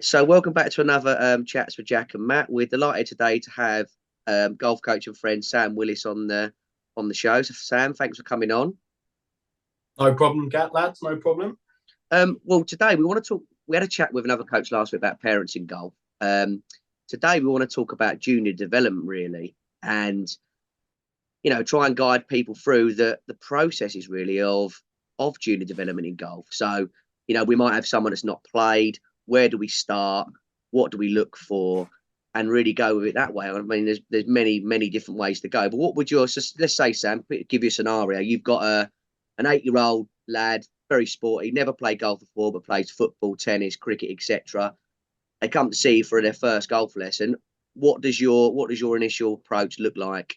So, welcome back to another Chats with Jack and Matt. We're delighted today to have golf coach and friend Sam Willis on the show. So, Sam, thanks for coming on. No problem, Gat lads. No problem. Well, today we want to talk. We had a chat with another coach last week about parents in golf. Today we want to talk about junior development, really, and try and guide people through the processes really of junior development in golf. So, we might have someone that's not played. Where do we start? What do we look for? And really go with it that way. I mean, there's many different ways to go. But what would let's say, Sam, give you a scenario. You've got an 8-year-old lad, very sporty, never played golf before, but plays football, tennis, cricket, etc. They come to see you for their first golf lesson. What does your initial approach look like?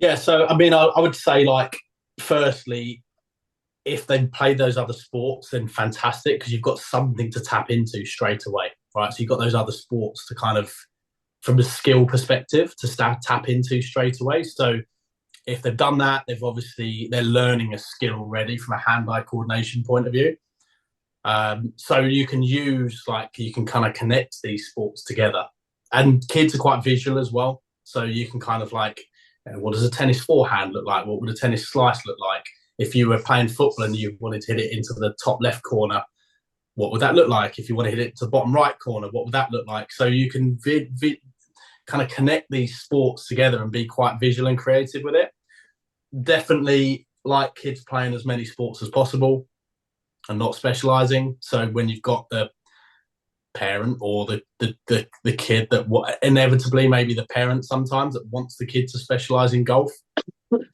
Yeah, so I mean, I would say, like, firstly, if they play those other sports, then fantastic, because you've got something to tap into straight away, right? So you've got those other sports to kind of, from a skill perspective, to tap into straight away. So if they've done that, they're learning a skill already from a hand-eye coordination point of view. So you can kind of connect these sports together, and kids are quite visual as well. So you can kind of what does a tennis forehand look like? What would a tennis slice look like? If you were playing football and you wanted to hit it into the top left corner, what would that look like? If you want to hit it to the bottom right corner, what would that look like? So you can kind of connect these sports together and be quite visual and creative with it. Definitely like kids playing as many sports as possible and not specialising. So when you've got the parent or the kid that inevitably maybe the parent sometimes that wants the kid to specialise in golf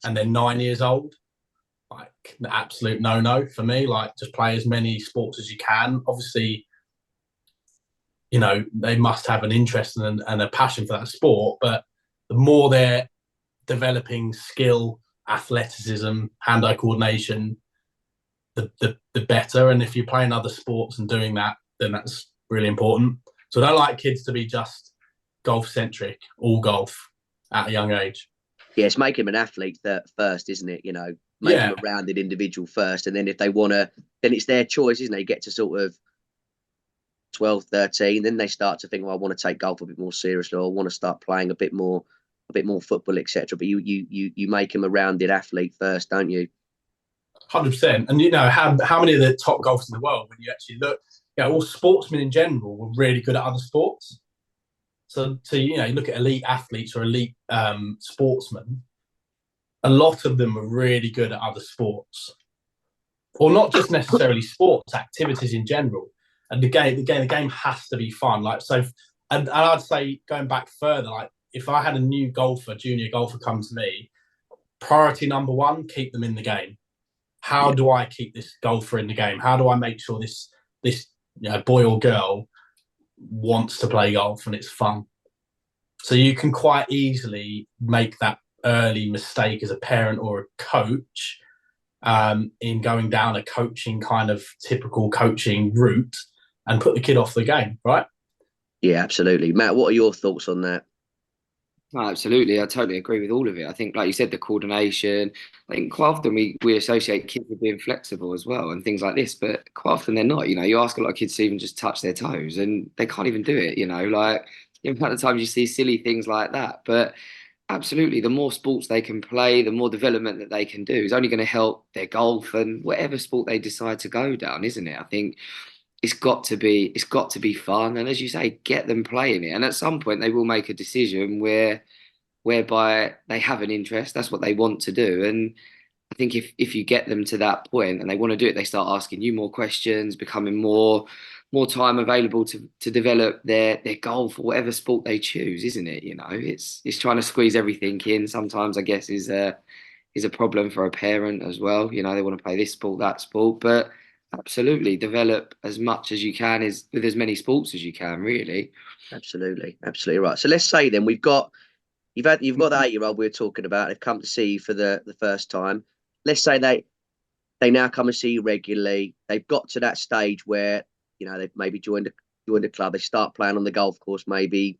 and they're 9 years old, like the absolute no for me. Like, just play as many sports as you can. Obviously, they must have an interest and a passion for that sport, but the more they're developing skill, athleticism, hand-eye coordination, the better. And if you're playing other sports and doing that, then that's really important. So I don't like kids to be just golf-centric, all golf at a young age. Yeah, it's make him an athlete first, isn't it? Make him a rounded individual first. And then if they want to, then it's their choice, isn't it? You get to sort of 12, 13, then they start to think, well, I want to take golf a bit more seriously, or I want to start playing a bit more football, etc. But you make him a rounded athlete first, don't you? 100%. And how many of the top golfers in the world, when you actually look, all sportsmen in general were really good at other sports. So you look at elite athletes or elite sportsmen, a lot of them are really good at other sports, or not just necessarily sports, activities in general. And the game has to be fun. Like, so, and I'd say, going back further, like, if I had a new junior golfer come to me, priority number one, keep them in the game. How do I keep this golfer in the game? How do I make sure this boy or girl wants to play golf and it's fun? So you can quite easily make that early mistake as a parent or a coach in going down a coaching kind of typical coaching route and put the kid off the game, right? Yeah, absolutely. Matt, what are your thoughts on that? No, absolutely. I totally agree with all of it. I think, like you said, the coordination, I think quite often we associate kids with being flexible as well and things like this, but quite often they're not. You ask a lot of kids to even just touch their toes and they can't even do it, like the amount of times you see silly things like that. But absolutely, the more sports they can play, the more development that they can do is only going to help their golf and whatever sport they decide to go down, isn't it? I think it's got to be fun, and as you say, get them playing it. And at some point, they will make a decision whereby they have an interest. That's what they want to do. And I think if you get them to that point and they want to do it, they start asking you more questions, becoming more time available to develop their golf or whatever sport they choose, isn't it? It's trying to squeeze everything in. Sometimes I guess is a problem for a parent as well. They want to play this sport, that sport, but absolutely develop as much as you can with as many sports as you can, really. Absolutely right. So let's say then you've got that 8-year-old we were talking about. They've come to see you for the first time. Let's say they now come and see you regularly. They've got to that stage where they've maybe joined a club. They start playing on the golf course maybe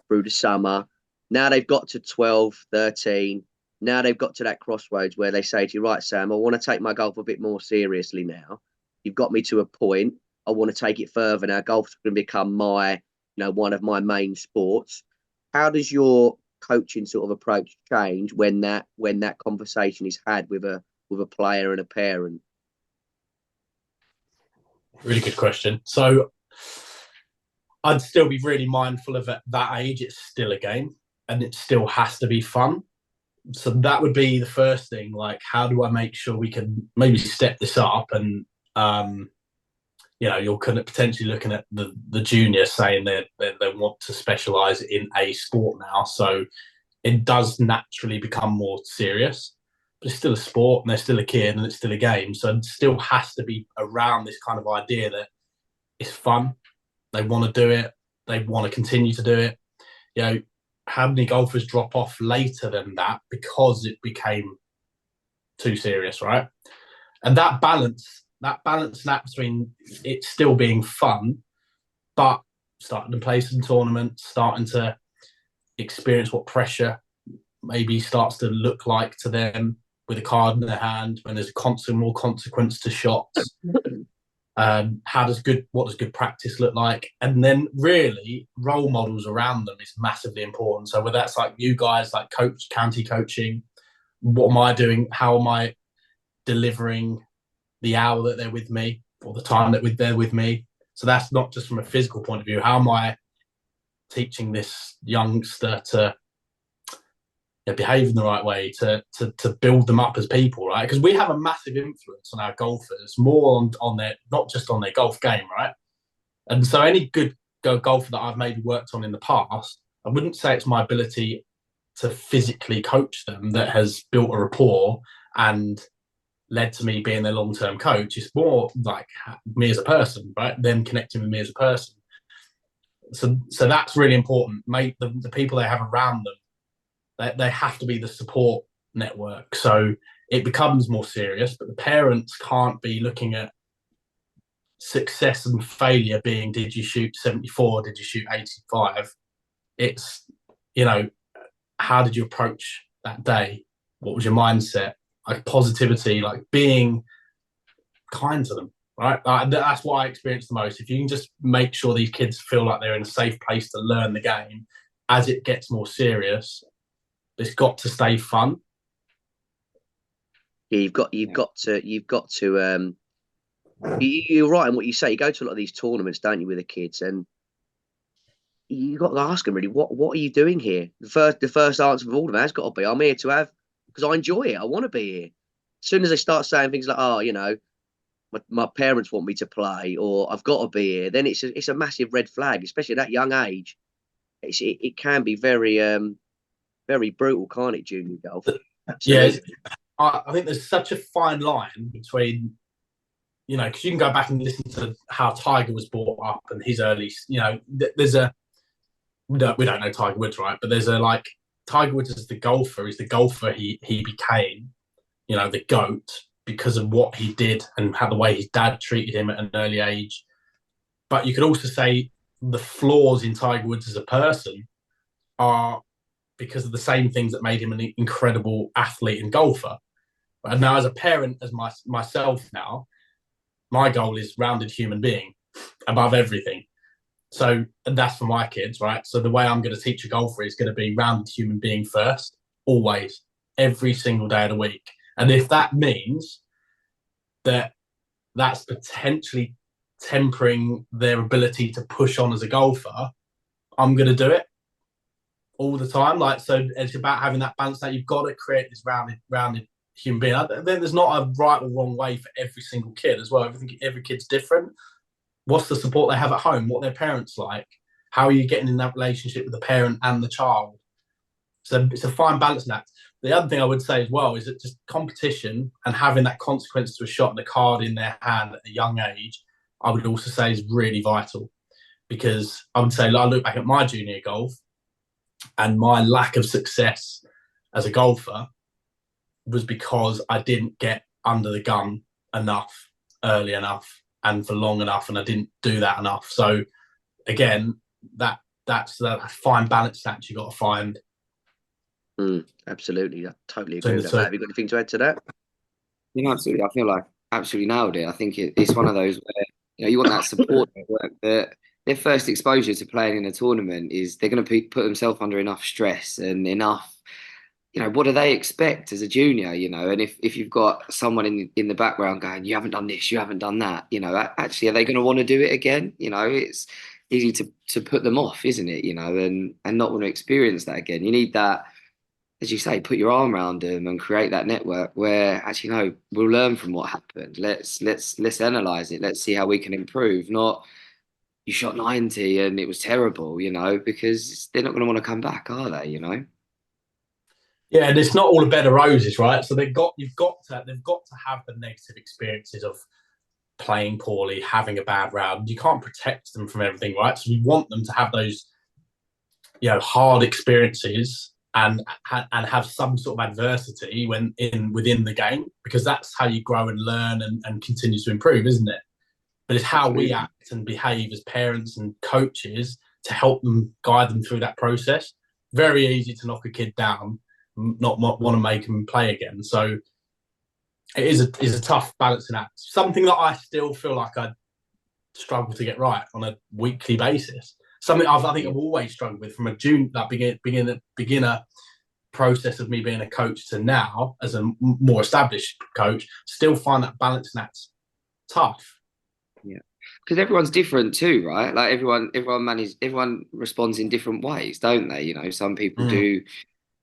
through the summer. Now they've got to 12, 13. Now they've got to that crossroads where they say to you, right, Sam, I want to take my golf a bit more seriously now. You've got me to a point. I want to take it further now. Golf's going to become my, one of my main sports. How does your coaching sort of approach change when that conversation is had with a player and a parent? Really good question. So I'd still be really mindful of at that age, it's still a game and it still has to be fun. So that would be the first thing. Like, how do I make sure we can maybe step this up? And, you're kind of potentially looking at the junior saying that they want to specialise in a sport now. So it does naturally become more serious, but it's still a sport and they're still a kid and it's still a game. So it still has to be around this kind of idea that it's fun. They want to do it. They want to continue to do it. How many golfers drop off later than that because it became too serious, right? And that balance between it still being fun, but starting to play some tournaments, starting to experience what pressure maybe starts to look like to them with a card in their hand when there's more consequence to shots. What does good practice look like? And then really role models around them is massively important. So whether that's like you guys, like county coaching, what am I doing? How am I delivering the hour that they're with me or the time that they're with me? So that's not just from a physical point of view. How am I teaching this youngster to behave in the right way, to build them up as people, right? Because we have a massive influence on our golfers, more on their, not just on their golf game, right? And so any good golfer that I've maybe worked on in the past, I wouldn't say it's my ability to physically coach them that has built a rapport and led to me being their long-term coach. It's more like me as a person, right? Them connecting with me as a person. So that's really important. The people they have around them, they have to be the support network. So it becomes more serious, but the parents can't be looking at success and failure being, did you shoot 74? Did you shoot 85? It's, how did you approach that day? What was your mindset? Like positivity, like being kind to them, right? That's what I experienced the most. If you can just make sure these kids feel like they're in a safe place to learn the game, as it gets more serious, it's got to stay fun. Yeah, you've got to. You're right in what you say. You go to a lot of these tournaments, don't you, with the kids, and you've got to ask them really, what are you doing here? The first answer of all of them has got to be, I'm here to have, because I enjoy it. I want to be here. As soon as they start saying things like, my parents want me to play, or I've got to be here, then it's a massive red flag, especially at that young age. It can be very very brutal, can't it, junior golf? Absolutely. Yeah, I think there's such a fine line between, because you can go back and listen to how Tiger was brought up and his early, there's we don't know Tiger Woods, right? But there's Tiger Woods is the golfer. He's the golfer he became, the GOAT because of what he did and how the way his dad treated him at an early age. But you could also say the flaws in Tiger Woods as a person are because of the same things that made him an incredible athlete and golfer. And now as a parent, as myself now, my goal is rounded human being above everything. So that's for my kids, right? So the way I'm going to teach a golfer is going to be rounded human being first, always, every single day of the week. And if that means that's potentially tempering their ability to push on as a golfer, I'm going to do it all the time. So it's about having that balance that you've got to create this rounded human being. Then there's not a right or wrong way for every single kid as well. Every kid's different. What's the support they have at home? What their parents like? How are you getting in that relationship with the parent and the child? So it's a fine balance in that. The other thing I would say as well is that just competition and having that consequence to a shot and a card in their hand at a young age, I would also say is really vital. Because I would say, I look back at my junior golf and my lack of success as a golfer was because I didn't get under the gun enough, early enough, and for long enough, and I didn't do that enough. So again, that's that fine balance that you got to find. Absolutely, I totally agree with that. Have you got anything to add to that? Absolutely. I feel like absolutely nailed it. I think it's one of those where You want that support network that their first exposure to playing in a tournament is they're going to put themselves under enough stress and enough, what do they expect as a junior, and if you've got someone in the background going, you haven't done this, you haven't done that, actually, are they going to want to do it again? It's easy to put them off, isn't it? And not want to experience that again. You need that, as you say, put your arm around them and create that network where actually, no, we'll learn from what happened. Let's analyze it. Let's see how we can improve. Not you shot 90 and it was terrible, because they're not going to want to come back, are they? Yeah, and it's not all a bed of roses, right? So they've got to have the negative experiences of playing poorly, having a bad round. You can't protect them from everything, right? So we want them to have those, hard experiences and have some sort of adversity within the game, because that's how you grow and learn and continue to improve, isn't it? But it's how we act and behave as parents and coaches to help them, guide them through that process. Very easy to knock a kid down, not want to make them play again. So it is a tough balancing act. Something that I still feel like I struggle to get right on a weekly basis. Something I think I've always struggled with from a beginner process of me being a coach to now as a more established coach. Still find that balancing act tough. Yeah, because everyone's different too, right? Like everyone responds in different ways, don't they? Some people do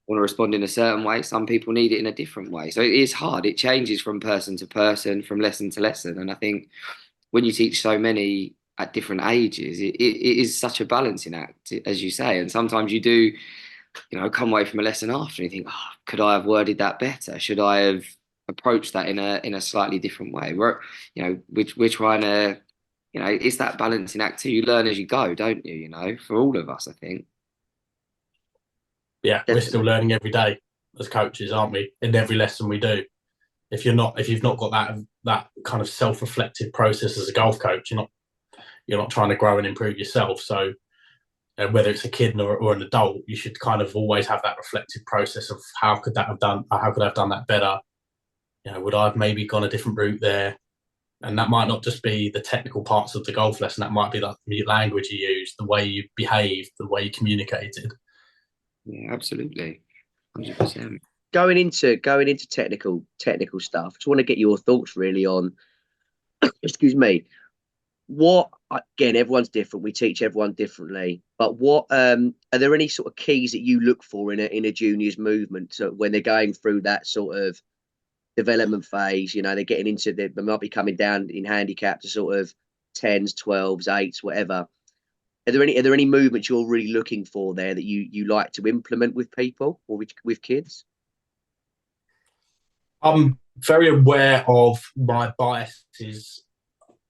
want to respond in a certain way. Some people need it in a different way. So it is hard. It changes from person to person, from lesson to lesson. And I think when you teach so many at different ages, it is such a balancing act, as you say. And sometimes you do, come away from a lesson after and you think, oh, could I have worded that better? Should I have approached that in a slightly different way? We're trying to, it's that balancing act too. You learn as you go, don't you? For all of us, I think. Yeah, we're still learning every day as coaches, aren't we? In every lesson we do. If you've not got that kind of self-reflective process as a golf coach, you're not trying to grow and improve yourself. So whether it's a kid or an adult, you should kind of always have that reflective process of how could I have done that better? Would I have maybe gone a different route there? And that might not just be the technical parts of the golf lesson. That might be like the language you used, the way you behaved, the way you communicated. Yeah, absolutely, 100%. Going into technical stuff, just want to get your thoughts really on. Excuse me. What, again, everyone's different. We teach everyone differently. But what are there any sort of keys that you look for in a juniors movement, so when they're going through that sort of development phase? They're getting into they might be coming down in handicap to sort of 10s, 12s, 8s, whatever. Are there any movements you're really looking for there that you like to implement with people or with kids? I'm very aware of my biases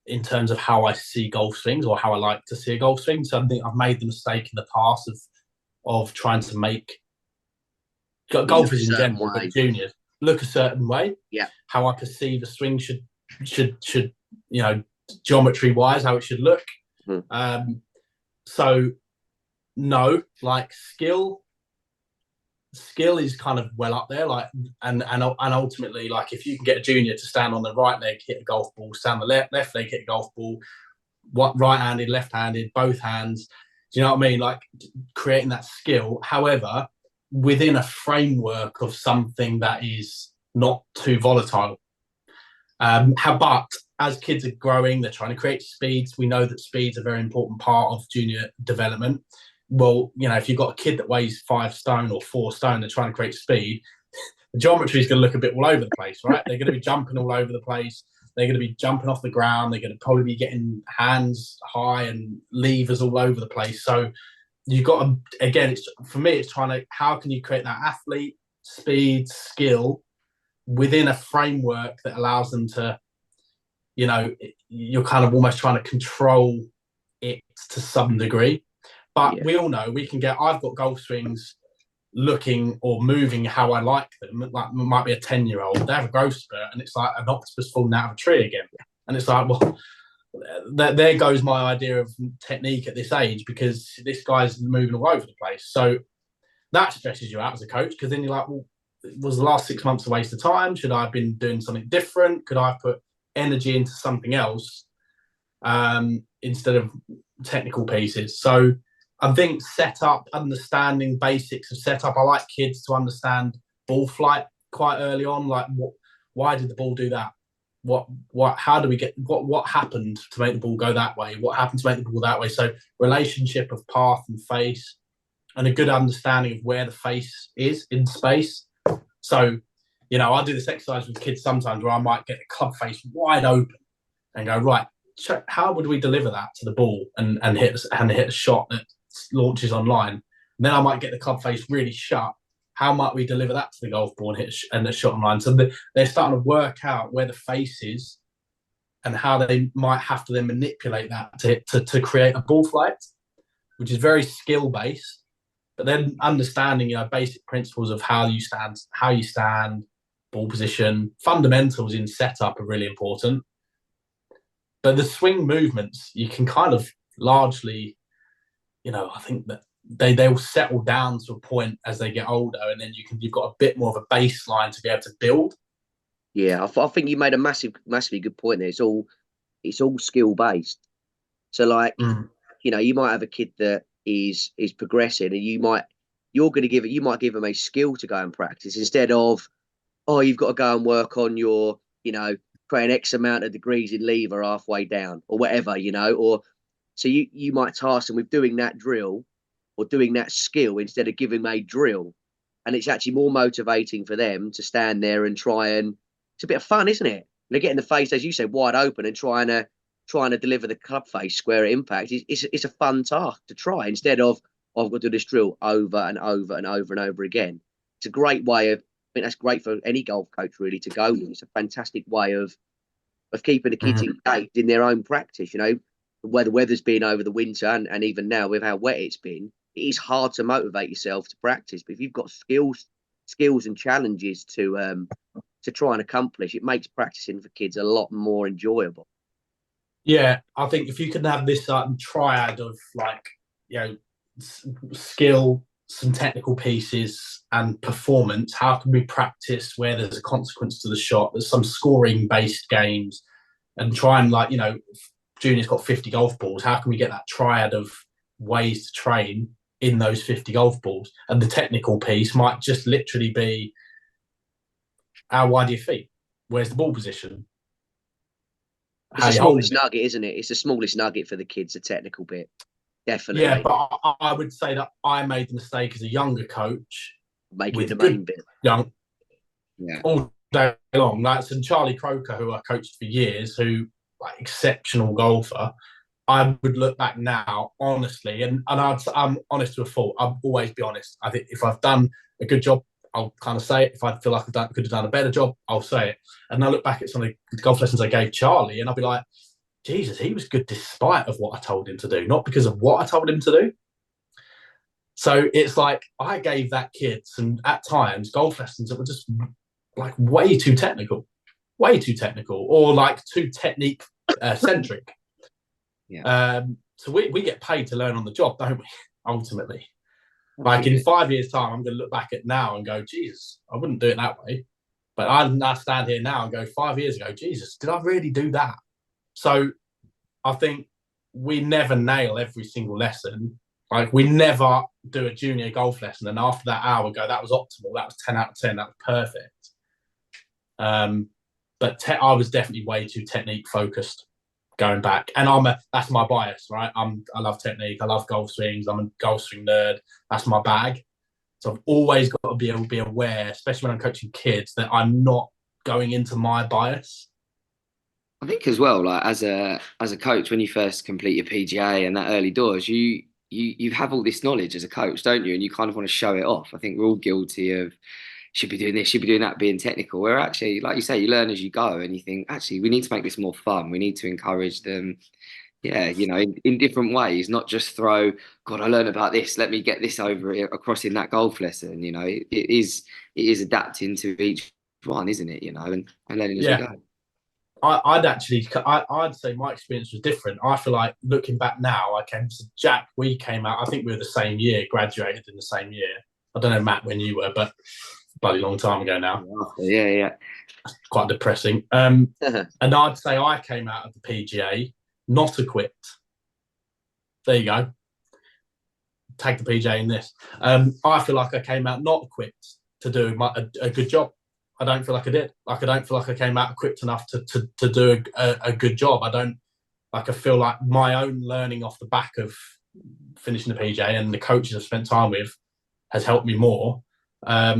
in terms of how I see golf swings or how I like to see a golf swing. So I think I've made the mistake in the past of trying to make golfers in general, but juniors, look a certain way. Yeah. How I perceive a swing should geometry wise, how it should look. So no, like skill is kind of well up there, like and ultimately, like if you can get a junior to stand on the right leg, hit a golf ball, stand on the left leg, hit a golf ball, right-handed, left-handed, both hands, do you know what I mean? Like creating that skill, however, within a framework of something that is not too volatile. But as kids are growing, they're trying to create speeds. We know that speed's a very important part of junior development. Well, if you've got a kid that weighs 5 stone or 4 stone, they're trying to create speed, the geometry is going to look a bit all over the place, right? They're going to be jumping all over the place. They're going to be jumping off the ground. They're going to probably be getting hands high and levers all over the place. So you've got to, again, for me, it's trying to, how can you create that athlete, speed, skill within a framework that allows them to, you're kind of almost trying to control it to some degree. But we all know I've got golf swings looking or moving how I like them. Like it might be a 10-year-old, they have a growth spurt and it's like an octopus falling out of a tree again. And it's like, well, there goes my idea of technique at this age, because this guy's moving all over the place. So that stresses you out as a coach, because then you're like, well, was the last 6 months a waste of time? Should I have been doing something different? Could I have put energy into something else instead of technical pieces. So I think setup, understanding basics of setup. I like kids to understand ball flight quite early on. Like, why did the ball do that? How do we get, what happened to make the ball go that way? What happened to make the ball that way? So relationship of path and face, and a good understanding of where the face is in space. So, I do this exercise with kids sometimes where I might get the club face wide open and go, right, how would we deliver that to the ball and hit a shot that launches online? And then I might get the club face really shut. How might we deliver that to the golf ball and a shot online? So they're starting to work out where the face is and how they might have to then manipulate that to create a ball flight, which is very skill based. But then understanding, basic principles of how you stand, ball position, fundamentals in setup are really important. But the swing movements, you can kind of largely, I think that they'll settle down to a point as they get older, and then you've got a bit more of a baseline to be able to build. Yeah, I think you made a massively good point there. It's all skill based. So like, you might have a kid that is progressing, and you might give them a skill to go and practice instead of, oh, you've got to go and work on your, creating X amount of degrees in lever halfway down or whatever, or so you might task them with doing that drill or doing that skill instead of giving them a drill. And it's actually more motivating for them to stand there and try, and it's a bit of fun, isn't it? They're getting the face, as you said, wide open and trying to deliver the club face square at impact. It's a fun task to try instead of, oh, I've got to do this drill over and over and over and over again. It's a great way of, I think that's great for any golf coach really to go with. It's a fantastic way of keeping the kids engaged in their own practice. Where the weather's been over the winter and even now with how wet it's been, it is hard to motivate yourself to practice. But if you've got skills and challenges to try and accomplish, it makes practicing for kids a lot more enjoyable. Yeah, I think if you can have this triad of skill, some technical pieces, and performance, how can we practice where there's a consequence to the shot? There's some scoring-based games, and try and Junior's got 50 golf balls. How can we get that triad of ways to train in those 50 golf balls? And the technical piece might just literally be, how wide are your feet? Where's the ball position? It's the smallest nugget, isn't it? It's the smallest nugget for the kids, the technical bit. Definitely. Yeah, but I would say that I made the mistake as a younger coach. Making the main bit. All day long. And Charlie Croker, who I coached for years, who exceptional golfer, I would look back now, honestly, and I'm honest to a fault. I'll always be honest. I think if I've done a good job, I'll kind of say it. If I feel like I could have done a better job, I'll say it. And I look back at some of the golf lessons I gave Charlie, and I'll be like, Jesus, he was good despite of what I told him to do, not because of what I told him to do. So it's like I gave that kid some, at times, golf lessons that were just way too technical, or too technique centric. Yeah. So we get paid to learn on the job, don't we? Ultimately, in 5 years' time, I'm going to look back at now and go, Jesus, I wouldn't do it that way. But I stand here now and go, 5 years ago, Jesus, did I really do that? So I think we never nail every single lesson. We never do a junior golf lesson and after that hour go, that was optimal, that was 10 out of 10, that was perfect. But I was definitely way too technique focused going back. And that's my bias, right? I love technique, I love golf swings, I'm a golf swing nerd, that's my bag. So I've always got to be able to be aware, especially when I'm coaching kids, that I'm not going into my bias. I think as well, as a coach, when you first complete your PGA and that early doors, you have all this knowledge as a coach, don't you? And you kind of want to show it off. I think we're all guilty of should be doing this, should be doing that, being technical. Where actually, like you say, you learn as you go, and you think actually we need to make this more fun. We need to encourage them, in different ways, not just throw. God, I learned about this. Let me get this across in that golf lesson. It is adapting to each one, isn't it? And learning as we go. I'd say my experience was different. I feel like looking back now, I came to Jack. We came out. I think we were the same year, graduated in the same year. I don't know, Matt, when you were, but bloody long time ago now. Yeah. Quite depressing. And I'd say I came out of the PGA not equipped. There you go. Tag the PJ in this. I feel like I came out not equipped to do a good job. I don't feel like I did. Like, I don't feel like I came out equipped enough to do a good job. I feel like my own learning off the back of finishing the PJ and the coaches I've spent time with has helped me more. I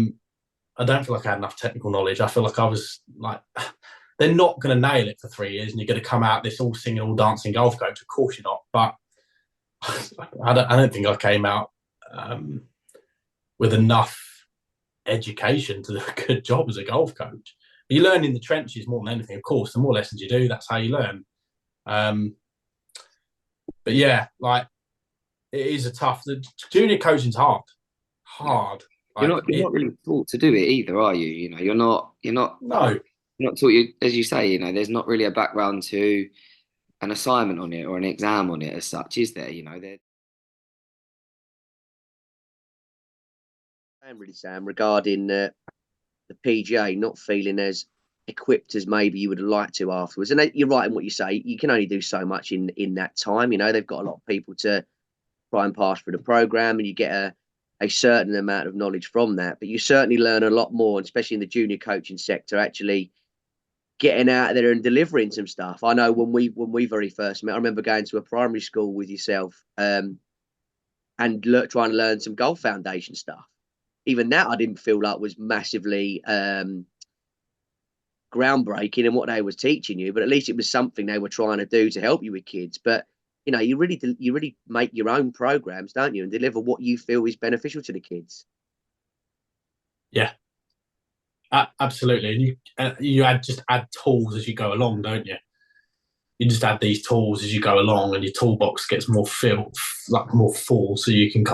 don't feel like I had enough technical knowledge. I feel like I was like, they're not going to nail it for 3 years and you're going to come out this all singing, all dancing golf coach. Of course you're not. But I don't think I came out with enough education to do a good job as a golf coach. You learn in the trenches more than anything, of course. The more lessons you do, that's how you learn. But yeah, like, it is a tough. The junior coaching's hard. You're not really taught to do it either, are you? You know, you're not. No. You're not taught. As you say, you know, there's not really a background to an assignment on it or an exam on it as such, is there? You know, Really, Sam, regarding the PGA not feeling as equipped as maybe you would have liked to afterwards. And you're right in what you say. You can only do so much in that time. You know, they've got a lot of people to try and pass through the program, and you get a certain amount of knowledge from that. But you certainly learn a lot more, especially in the junior coaching sector, actually getting out there and delivering some stuff. I know when we very first met, I remember going to a primary school with yourself and trying to learn some golf foundation stuff. Even that I didn't feel like was massively groundbreaking in what they was teaching you, but at least it was something they were trying to do to help you with kids. But you know, you really make your own programs, don't you, and deliver what you feel is beneficial to the kids. Yeah, absolutely. And you add tools as you go along, don't you? You just add these tools as you go along, and your toolbox gets more full, so you can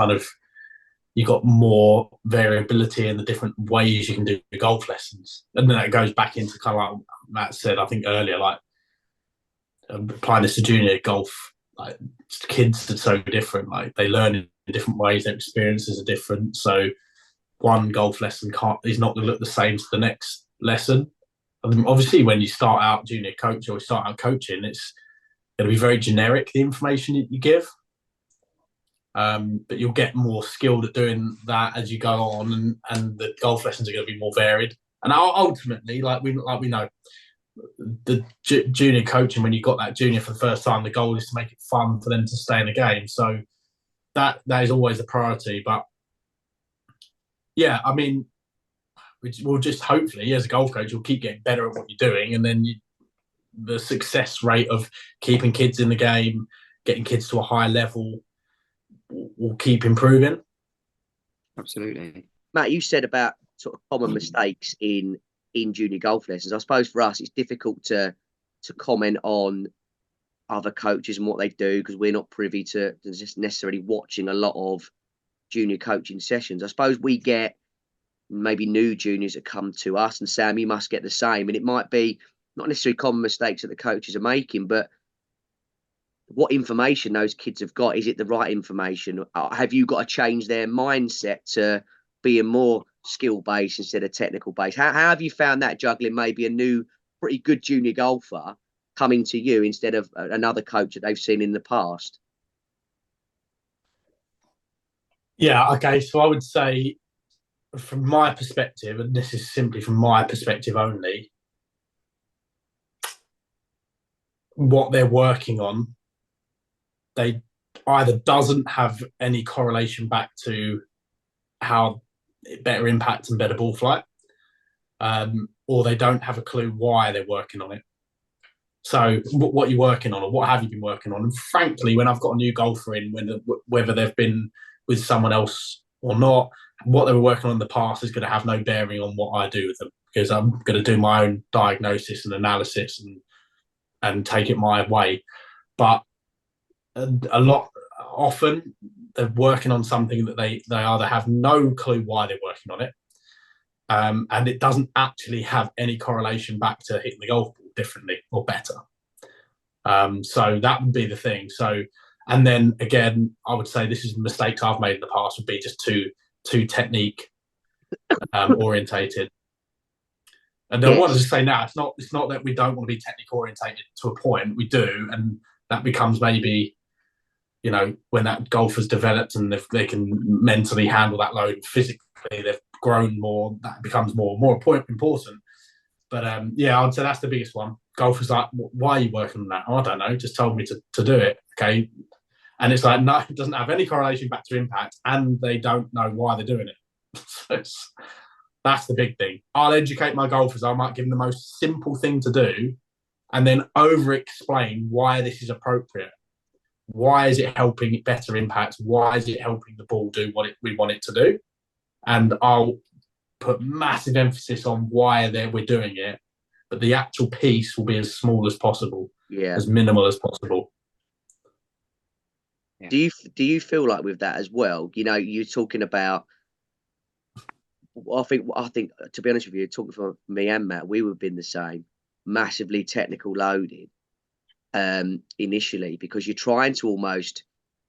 you got more variability in the different ways you can do golf lessons. And then that goes back into kind of like Matt said, I think earlier, like applying this to junior golf, like kids are so different. Like they learn in different ways, their experiences are different. So one golf lesson is not going to look the same to the next lesson. And obviously, when you start out junior coach or start out coaching, it's going to be very generic, the information you give. But you'll get more skilled at doing that as you go on, and the golf lessons are going to be more varied. And ultimately, like we know, the junior coaching, when you got that junior for the first time, the goal is to make it fun for them to stay in the game. So that is always the priority. But yeah, I mean, we'll just hopefully, as a golf coach, you'll keep getting better at what you're doing, and then the success rate of keeping kids in the game, getting kids to a high level, will keep improving. Absolutely. Matt, you said about sort of common mistakes in junior golf lessons. I suppose for us, it's difficult to comment on other coaches and what they do because we're not privy to just necessarily watching a lot of junior coaching sessions. I suppose we get maybe new juniors that come to us, and Sam, you must get the same. And it might be not necessarily common mistakes that the coaches are making, but what information those kids have got. Is it the right information? Have you got to change their mindset to being more skill-based instead of technical-based? How have you found that, juggling maybe a new, pretty good junior golfer coming to you instead of another coach that they've seen in the past? Yeah, okay. So I would say, from my perspective, and this is simply from my perspective only, what they're working on, they either doesn't have any correlation back to how better impact and better ball flight, or they don't have a clue why they're working on it. So what you're working on, or what have you been working on? And frankly, when I've got a new golfer in, whether they've been with someone else or not, what they were working on in the past is going to have no bearing on what I do with them, because I'm going to do my own diagnosis and analysis and take it my way. But often they're working on something that they either have no clue why they're working on it, and it doesn't actually have any correlation back to hitting the golf ball differently or better. So that would be the thing. So, and then again, I would say this is mistakes I've made in the past, would be just too technique orientated. And I wanted to say now, it's not that we don't want to be technique orientated to a point. We do, and that becomes maybe, you know, when that golfer's developed and they can mentally handle that load, physically they've grown more, that becomes more important. But yeah, I'd say that's the biggest one. Golfers like, why are you working on that? Oh, I don't know, just told me to do it. Okay. And it's like, no, it doesn't have any correlation back to impact, and they don't know why they're doing it. So that's the big thing. I'll educate my golfers. I might give them the most simple thing to do and then over-explain why this is appropriate. Why is it helping it better impact? Why is it helping the ball do what we want it to do? And I'll put massive emphasis on why we're doing it, but the actual piece will be as small as possible, as minimal as possible. Yeah. Do you feel like with that as well? You know, you're talking about. I think to be honest with you, talking for me and Matt, we would have been the same, massively technical loaded initially, because you're trying to almost,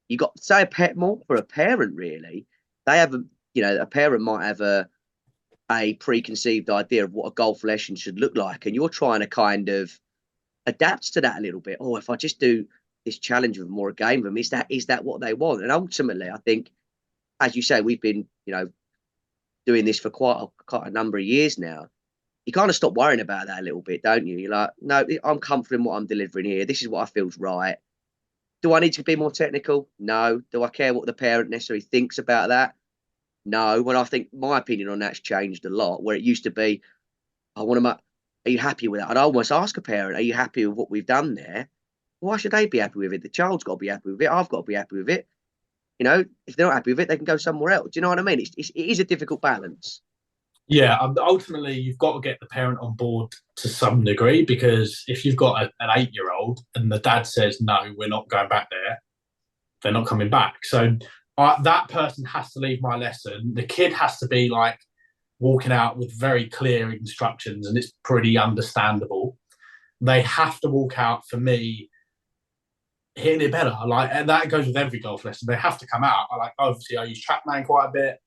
you got to say a pet more for a parent really. They have a parent might have a preconceived idea of what a golf lesson should look like, and you're trying to kind of adapt to that a little bit. Oh, if I just do this challenge with them or a game with them, is that what they want? And ultimately, I think, as you say, we've been, doing this for quite a number of years now. You kind of stop worrying about that a little bit, don't you? You're like, no, I'm comfortable in what I'm delivering here. This is what I feel's right. Do I need to be more technical? No. Do I care what the parent necessarily thinks about that? No. When I think my opinion on that's changed a lot, where it used to be, are you happy with that? I'd almost ask a parent, are you happy with what we've done there? Why should they be happy with it? The child's got to be happy with it. I've got to be happy with it. If they're not happy with it, they can go somewhere else. Do you know what I mean? It is a difficult balance. Yeah, ultimately, you've got to get the parent on board to some degree, because if you've got an 8-year-old and the dad says, no, we're not going back there, they're not coming back. So that person has to leave my lesson. The kid has to be like walking out with very clear instructions, and it's pretty understandable. They have to walk out, for me, hitting it better. And that goes with every golf lesson. They have to come out. Obviously, I use TrackMan quite a bit.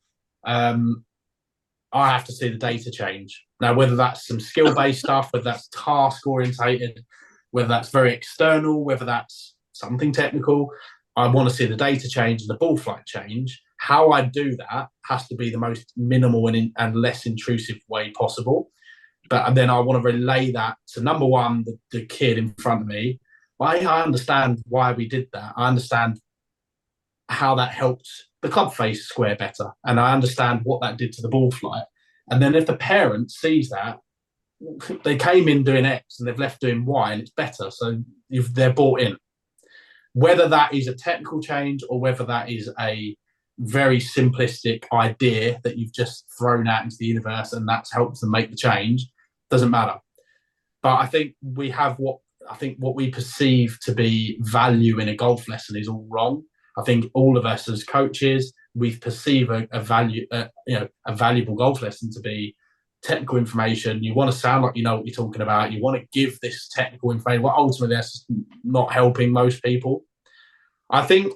I have to see the data change. Now, whether that's some skill-based stuff, whether that's task-orientated, whether that's very external, whether that's something technical, I want to see the data change and the ball flight change. How I do that has to be the most minimal and less intrusive way possible. And then I want to relay that to, number one, the kid in front of me. I understand why we did that. I understand how that helped the club face square better, and I understand what that did to the ball flight. And then if the parent sees that, they came in doing X and they've left doing Y, and it's better, so they're bought in. Whether that is a technical change or whether that is a very simplistic idea that you've just thrown out into the universe and that's helped them make the change, doesn't matter. But I think what we perceive to be value in a golf lesson is all wrong. I think all of us as coaches, we perceive a valuable golf lesson to be technical information. You want to sound like you know what you're talking about. You want to give this technical information. Well, ultimately, that's not helping most people. I think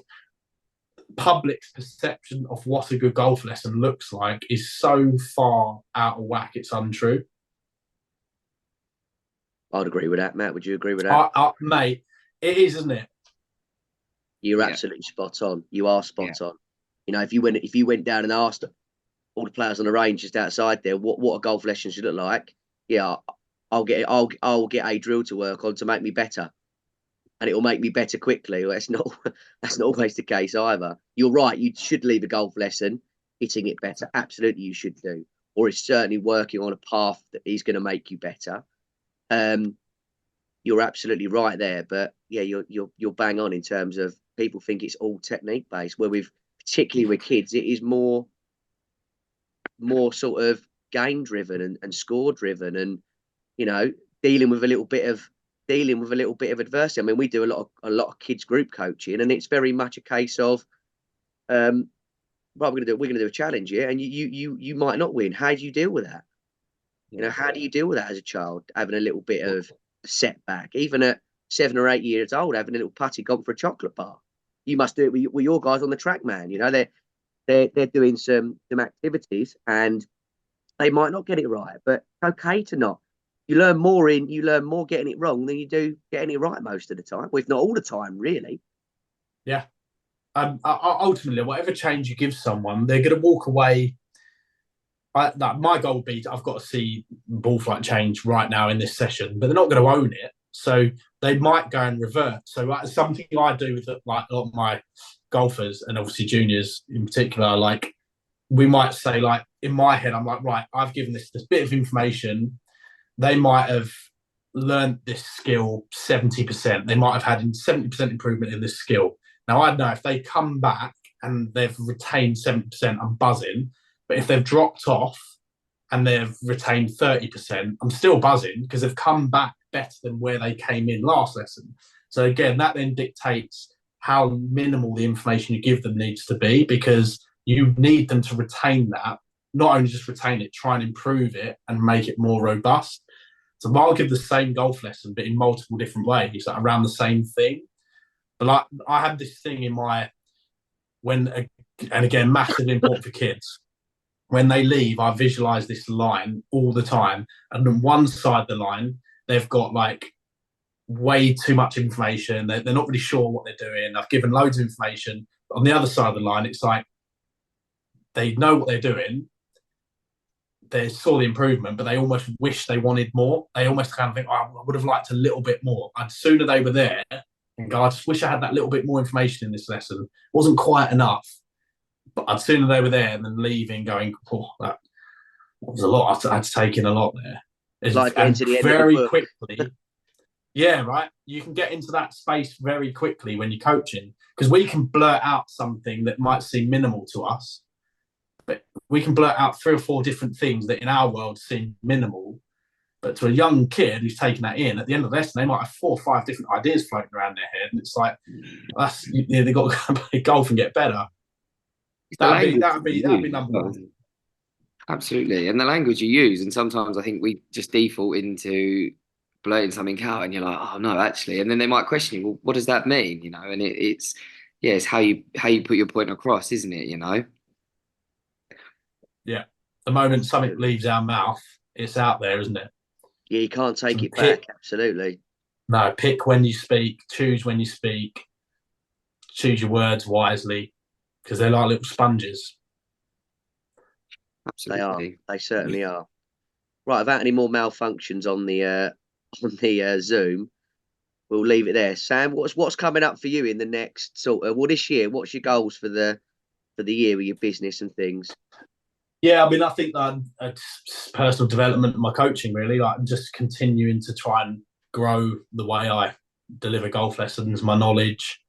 public's perception of what a good golf lesson looks like is so far out of whack, it's untrue. I'd agree with that, Matt. Would you agree with that? Mate, it is, isn't it? You're absolutely spot on. You are spot on. If you went down and asked all the players on the range just outside there what a golf lesson should look like, I'll get a drill to work on to make me better, and it will make me better quickly. Well, that's not always the case either. You're right. You should leave a golf lesson hitting it better. Absolutely, you should do, or it's certainly working on a path that is going to make you better. You're absolutely right there, but you're bang on in terms of people think it's all technique based. Where particularly with kids, it is more sort of game driven and score driven, and dealing with a little bit of adversity. I mean, we do a lot of kids group coaching, and it's very much a case of we're gonna do a challenge here, and you might not win. How do you deal with that? How do you deal with that as a child, having a little bit of a setback, even at 7 or 8 years old, having a little putty gone for a chocolate bar? You must do it with your guys on the track, man. They're doing some activities and they might not get it right, but it's okay to not you learn more getting it wrong than you do getting it right most of the time. Well, if not all the time, really. Yeah. Ultimately, whatever change you give someone, they're going to walk away. My goal would be I've got to see ball flight change right now in this session, but they're not going to own it. So they might go and revert. So something I do with like a lot of my golfers and obviously juniors in particular, like we might say, like in my head, I'm like, right, I've given this bit of information. They might have learned this skill 70%. They might have had 70% improvement in this skill. Now, I know if they come back and they've retained 70%, I'm buzzing. But if they've dropped off and they've retained 30%, I'm still buzzing because they've come back better than where they came in last lesson. So again, that then dictates how minimal the information you give them needs to be, because you need them to retain that, not only just retain it, try and improve it and make it more robust. So I'll give the same golf lesson, but in multiple different ways, like around the same thing. But like I have this thing in my, and again, massively important for kids. When they leave, I visualize this line all the time. And on one side of the line, they've got like way too much information. They're not really sure what they're doing. I've given loads of information. But on the other side of the line, it's like they know what they're doing. They saw the improvement, but they almost wish they wanted more. They almost kind of think, oh, I would have liked a little bit more. And sooner they were there and go, I just wish I had that little bit more information in this lesson. It wasn't quite enough. But I'd sooner they were there than leaving going, oh, that was a lot. I had to take in a lot there. It's like getting to the end very of the book. quickly. Yeah, right. You can get into that space very quickly when you're coaching, because we can blurt out something that might seem minimal to us, but we can blurt out 3 or 4 different things that in our world seem minimal. But to a young kid who's taking that in, at the end of the lesson, they might have 4 or 5 different ideas floating around their head. And it's like, they've got to go play golf and get better. That'd be number one. Absolutely. And the language you use, and sometimes I think we just default into blurting something out and you're like, oh no, actually. And then they might question you, well, what does that mean? You know, and it's how you put your point across, isn't it? You know? Yeah. The moment something leaves our mouth, it's out there, isn't it? Yeah, you can't take it back. Absolutely. No, pick when you speak, choose when you speak, choose your words wisely, because they're like little sponges. Absolutely. They certainly are. Right, without any more malfunctions on the Zoom, we'll leave it there. Sam, what's coming up for you in the next this year? What's your goals for the year with your business and things? Yeah, I mean, I think that it's personal development and my coaching, really, like just continuing to try and grow the way I deliver golf lessons, my knowledge.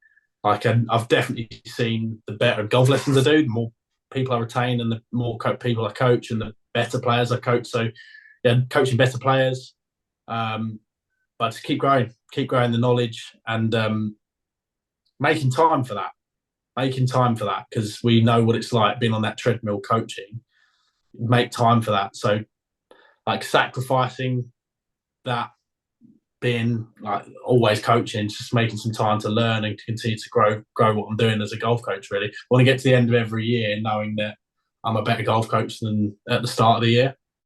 Like, I've definitely seen the better golf lessons I do, the more people I retain and the more people I coach and the better players I coach. So, yeah, coaching better players, but to keep growing the knowledge and making time for that, because we know what it's like being on that treadmill coaching. Make time for that. So, like, sacrificing that, being like always coaching, just making some time to learn and to continue to grow what I'm doing as a golf coach. Really, I want to get to the end of every year knowing that I'm a better golf coach than at the start of the year.